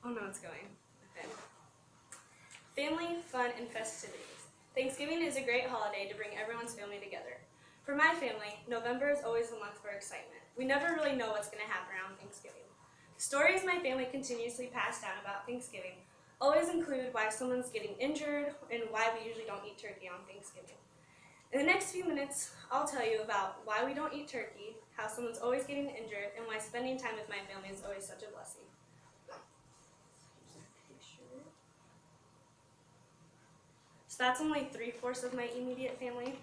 Oh no, it's going. Okay. Family, fun, and festivities. Thanksgiving is a great holiday to bring everyone's family together. For my family, November is always the month for excitement. We never really know what's going to happen around Thanksgiving. Stories my family continuously pass down about Thanksgiving always include why someone's getting injured and why we usually don't eat turkey on Thanksgiving. In the next few minutes, I'll tell you about why we don't eat turkey, how someone's always getting injured, and why spending time with my family is always such a blessing. So that's only 3/4 of my immediate family.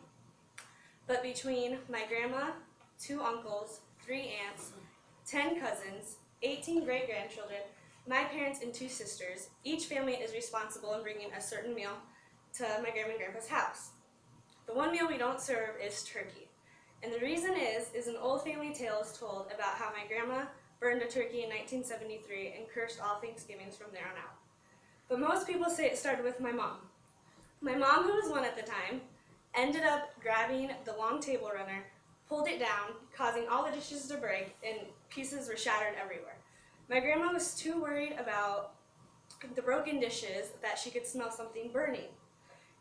But between my grandma, 2 uncles, 3 aunts, 10 cousins, 18 great-grandchildren, my parents, and 2 sisters, each family is responsible in bringing a certain meal to my grandma and grandpa's house. The one meal we don't serve is turkey. And the reason is an old family tale is told about how my grandma burned a turkey in 1973 and cursed all Thanksgivings from there on out. But most people say it started with my mom. My mom, who was 1 at the time, ended up grabbing the long table runner, pulled it down, causing all the dishes to break, and pieces were shattered everywhere. My grandma was too worried about the broken dishes that she could smell something burning.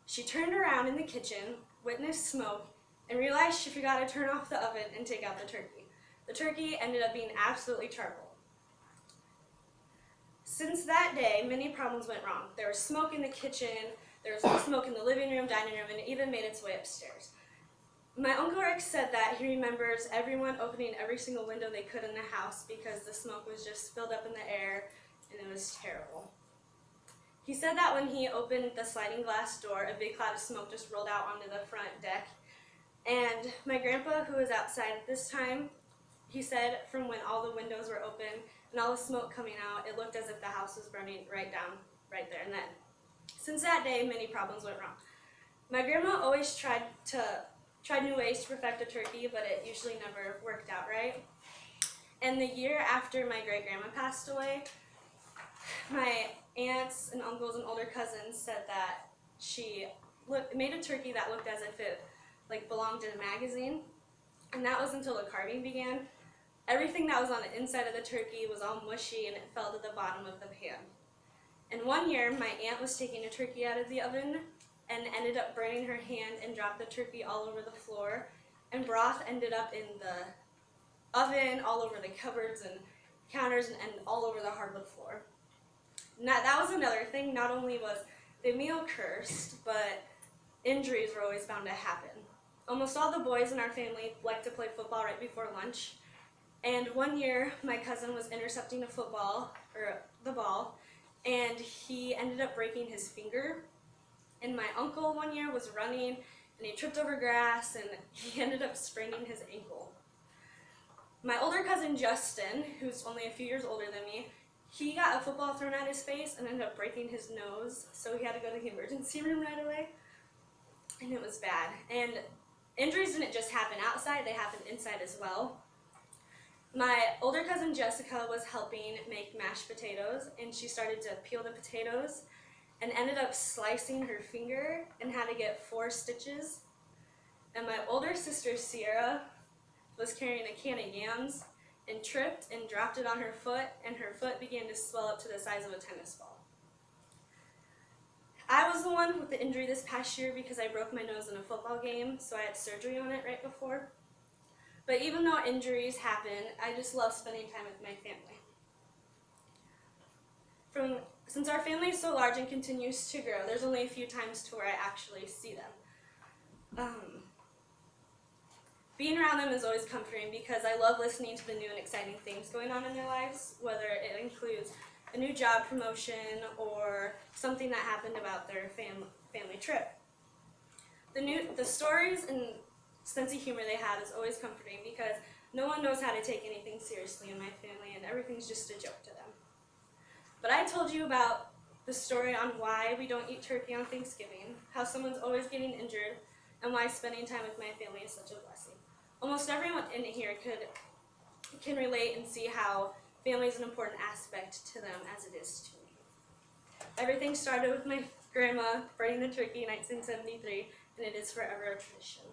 She turned around in the kitchen, witnessed smoke, and realized she forgot to turn off the oven and take out the turkey. The turkey ended up being absolutely charcoal. Since that day, many problems went wrong. There was smoke in the kitchen, there was smoke in the living room, dining room, and it even made its way upstairs. My Uncle Rick said that he remembers everyone opening every single window they could in the house because the smoke was just filled up in the air, and it was terrible. He said that when he opened the sliding glass door, a big cloud of smoke just rolled out onto the front deck. And my grandpa, who was outside at this time, he said from when all the windows were open and all the smoke coming out, it looked as if the house was burning right there and then. Since that day, many problems went wrong. My grandma always tried new ways to perfect a turkey, but it usually never worked out right. And the year after my great-grandma passed away, my aunts and uncles and older cousins said that she made a turkey that looked as if it belonged in a magazine, and that was until the carving began. Everything that was on the inside of the turkey was all mushy and it fell to the bottom of the pan. And one year, my aunt was taking a turkey out of the oven and ended up burning her hand and dropped the turkey all over the floor, and broth ended up in the oven, all over the cupboards and counters, and all over the hardwood floor. Now, that was another thing. Not only was the meal cursed, but injuries were always bound to happen. Almost all the boys in our family liked to play football right before lunch, and one year my cousin was intercepting the ball, and he ended up breaking his finger. And my uncle one year was running, and he tripped over grass, and he ended up spraining his ankle. My older cousin Justin, who's only a few years older than me, he got a football thrown at his face and ended up breaking his nose, so he had to go to the emergency room right away, and it was bad. And injuries didn't just happen outside, they happened inside as well. My older cousin Jessica was helping make mashed potatoes, and she started to peel the potatoes and ended up slicing her finger and had to get 4 stitches. And my older sister Sierra was carrying a can of yams and tripped and dropped it on her foot, and her foot began to swell up to the size of a tennis ball. I was the one with the injury this past year because I broke my nose in a football game, so I had surgery on it right before. But even though injuries happen, I just love spending time with my family. Since our family is so large and continues to grow, there's only a few times to where I actually see them. Being around them is always comforting because I love listening to the new and exciting things going on in their lives, whether it includes a new job promotion or something that happened about their family trip. The stories and sense of humor they have is always comforting because no one knows how to take anything seriously in my family, and everything's just a joke to them. But I told you about the story on why we don't eat turkey on Thanksgiving, how someone's always getting injured, and why spending time with my family is such a blessing. Almost everyone in here can relate and see how family is an important aspect to them as it is to me. Everything started with my grandma burning the turkey in 1973, and it is forever a tradition.